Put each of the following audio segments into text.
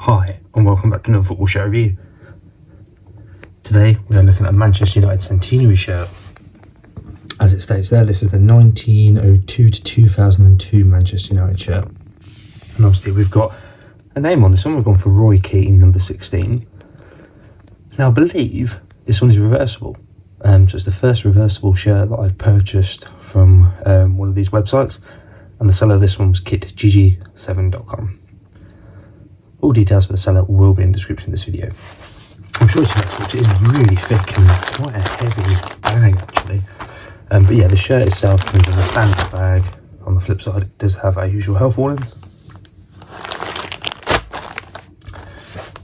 Hi and welcome back to another football shirt review. Today we are looking at a Manchester United Centenary shirt. As it states there, this is the 1902 to 2002 Manchester United shirt. And obviously we've got a name on this one. We've gone for Roy Keane, number 16. Now I believe this one is reversible. So it's the first reversible shirt that I've purchased from one of these websites. And the seller of this one was dhgate.com. All details for the seller will be in the description of this video. I'm sure it's nice, which is really thick and quite a heavy bag actually. But yeah, the shirt itself comes in a standard bag. On the flip side, it does have our usual health warnings.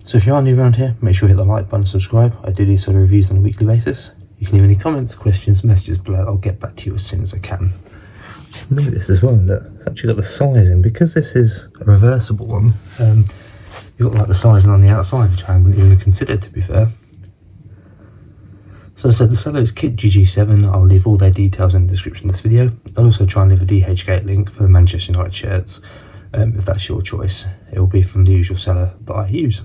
So if you are new around here, make sure you hit the like button and subscribe. I do these sort of reviews on a weekly basis. You can leave any comments, questions, messages below. I'll get back to you as soon as I can. Look at this as well, look, it's actually got the sizing. Because this is a reversible one, you've got like the sizing on the outside, which I haven't even considered, to be fair. So as I said, the seller is Kit GG7. I'll leave all their details in the description of this video. I'll also try and leave a dhgate link for the Manchester United shirts. If that's your choice, it will be from the usual seller that I use.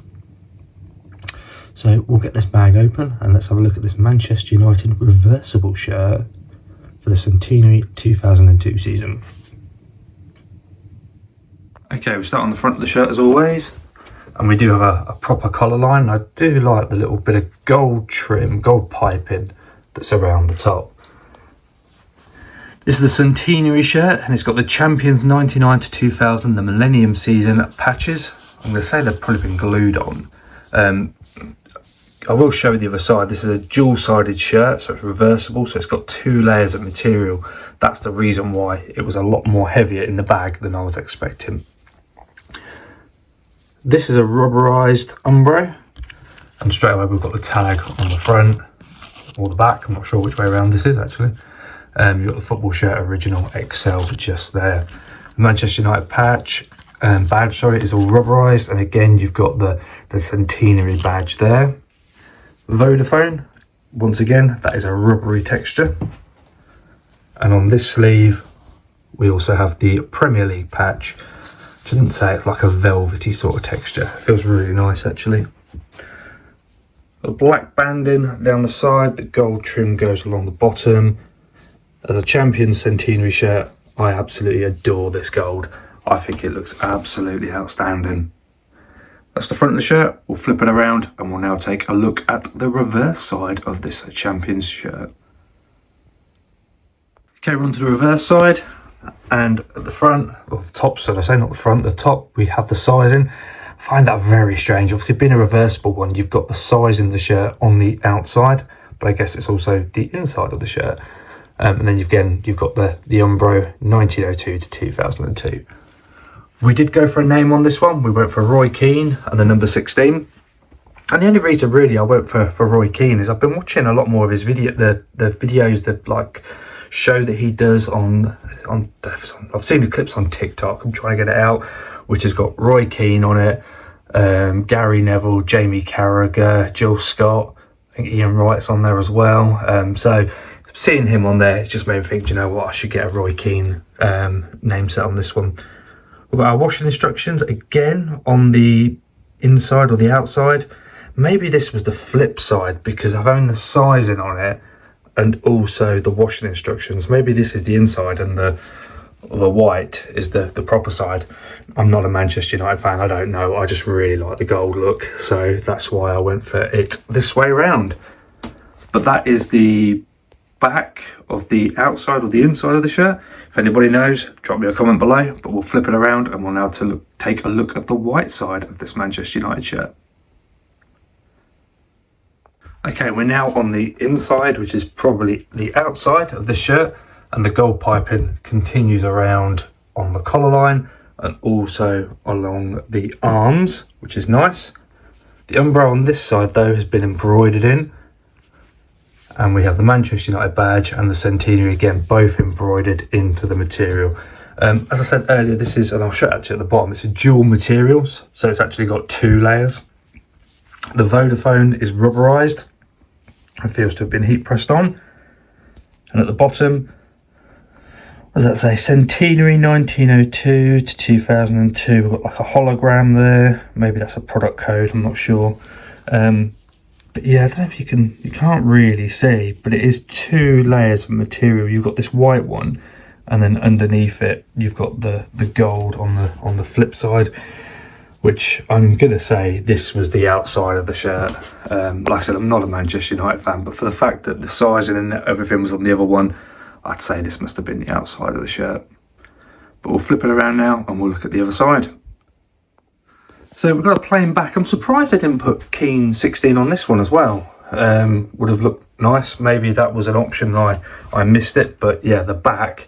So we'll get this bag open and let's have a look at this Manchester United reversible shirt for the Centenary 2002 season. Okay, we start on the front of the shirt as always. And we do have a proper collar line. I do like the little bit of gold trim, gold piping that's around the top. This is the Centenary shirt and it's got the Champions 99 to 2000, the Millennium season patches. I'm going to say they've probably been glued on. I will show you the other side. This is a dual-sided shirt, so it's reversible, so it's got two layers of material. That's the reason why it was a lot more heavier in the bag than I was expecting. This is a rubberized umbro, and straight away we've got the tag on the front or the back. I'm not sure which way around this is actually. You've got the football shirt original XL just there. The Manchester United badge is all rubberized, and again you've got the Centenary badge there. Vodafone, once again, that is a rubbery texture. And on this sleeve we also have the Premier League patch. Didn't say it's like a velvety sort of texture. It feels really nice actually. A black banding down the side, the gold trim goes along the bottom. As a Champions Centenary shirt, I absolutely adore this gold. I think it looks absolutely outstanding. That's the front of the shirt. We'll flip it around and we'll now take a look at the reverse side of this Champions shirt. Okay, we're on to the reverse side. And at the front, or the top, so I say not the front, the top, we have the sizing. I find that very strange. Obviously, being a reversible one, you've got the size in the shirt on the outside, but I guess it's also the inside of the shirt. And then you've got the Umbro 1902 to 2002. We did go for a name on this one. We went for Roy Keane and the number 16. And the only reason really I went for Roy Keane is I've been watching a lot more of his video, the videos that like show that he does on I've seen the clips on TikTok. I'm trying to get it out, which has got Roy Keane on it, Gary Neville, Jamie Carragher, Jill Scott, I think Ian Wright's on there as well. So seeing him on there, it just made me think, you know what, I should get a Roy Keane name set on this one. We've got our washing instructions again on the inside or the outside. Maybe this was the flip side because I've owned the sizing on it and also the washing instructions. Maybe this is the inside and the white is the proper side. I'm not a Manchester United fan, I don't know. I just really like the gold look, so that's why I went for it this way around. But that is the back of the outside or the inside of the shirt. If anybody knows, drop me a comment below, but we'll flip it around and we'll now take a look at the white side of this Manchester United shirt. Okay, we're now on the inside, which is probably the outside of the shirt, and the gold piping continues around on the collar line and also along the arms, which is nice. The umbro on this side though has been embroidered in, and we have the Manchester United badge and the Centenary again, both embroidered into the material. As I said earlier, this is, and I'll show it actually at the bottom, it's a dual materials, so it's actually got two layers. The Vodafone is rubberized. It feels to have been heat pressed on. And at the bottom, What does that say? Centenary 1902 to 2002. We've got like a hologram there. Maybe that's a product code, I'm not sure. But yeah, I don't know if you can't really see, but it is 2 layers of material. You've got this white one, and then underneath it, you've got the gold on the flip side, which I'm going to say this was the outside of the shirt. Like I said, I'm not a Manchester United fan, but for the fact that the sizing and everything was on the other one, I'd say this must have been the outside of the shirt. But we'll flip it around now and we'll look at the other side. So we've got a plain back. I'm surprised they didn't put Keane 16 on this one as well. Would have looked nice. Maybe that was an option, I missed it. But yeah, the back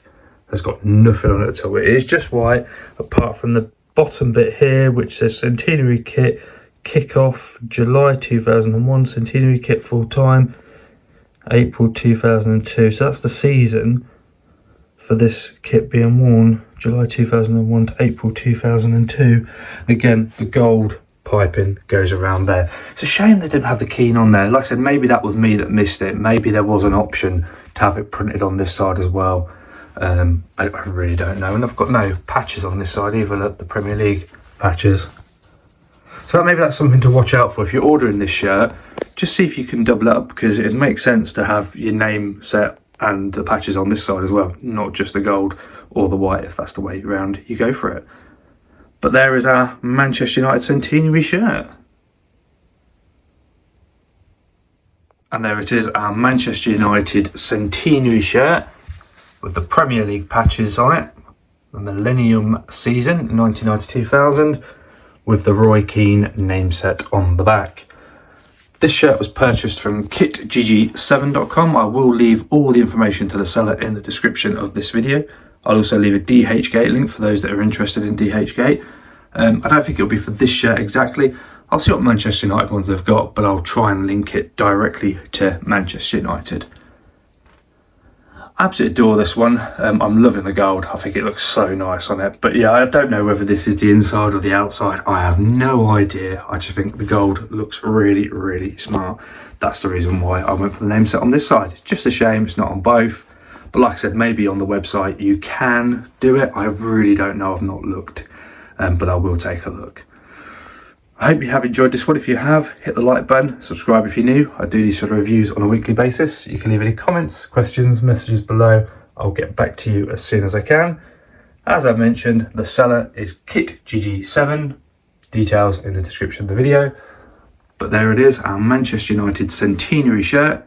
has got nothing on it at all. It is just white, apart from the bottom bit here, which says Centenary Kit, Kick-Off, July 2001, Centenary Kit full-time, April 2002. So that's the season for this kit being worn, July 2001 to April 2002. Again, the gold piping goes around there. It's a shame they didn't have the Keane on there. Like I said, maybe that was me that missed it. Maybe there was an option to have it printed on this side as well. I really don't know. And I've got no patches on this side either, the Premier League patches. So maybe that's something to watch out for. If you're ordering this shirt, just see if you can double it up, because it makes sense to have your name set and the patches on this side as well, not just the gold or the white. If that's the way around you go for it. But there is our Manchester United Centenary shirt. And there it is, our Manchester United Centenary shirt with the Premier League patches on it, the Millennium season 1990-2000, with the Roy Keane Nameset on the back. This shirt was purchased from dhgate7.com. I will leave all the information to the seller in the description of this video. I'll also leave a dhgate link for those that are interested in dhgate. I don't think it'll be for this shirt exactly. I'll see what Manchester United ones they've got, but I'll try and link it directly to Manchester United. I absolutely adore this one. I'm loving the gold. I think it looks so nice on it. But yeah, I don't know whether this is the inside or the outside. I have no idea. I just think the gold looks really, really smart. That's the reason why I went for the name set on this side. It's just a shame it's not on both. But like I said, maybe on the website you can do it. I really don't know. I've not looked. But I will take a look. I hope you have enjoyed this one. If you have, hit the like button, subscribe if you're new. I do these sort of reviews on a weekly basis. You can leave any comments, questions, messages below. I'll get back to you as soon as I can. As I mentioned, the seller is KitGG7. Details in the description of the video. But there it is, our Manchester United Centenary shirt.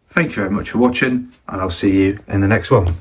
Thank you very much for watching, and I'll see you in the next one.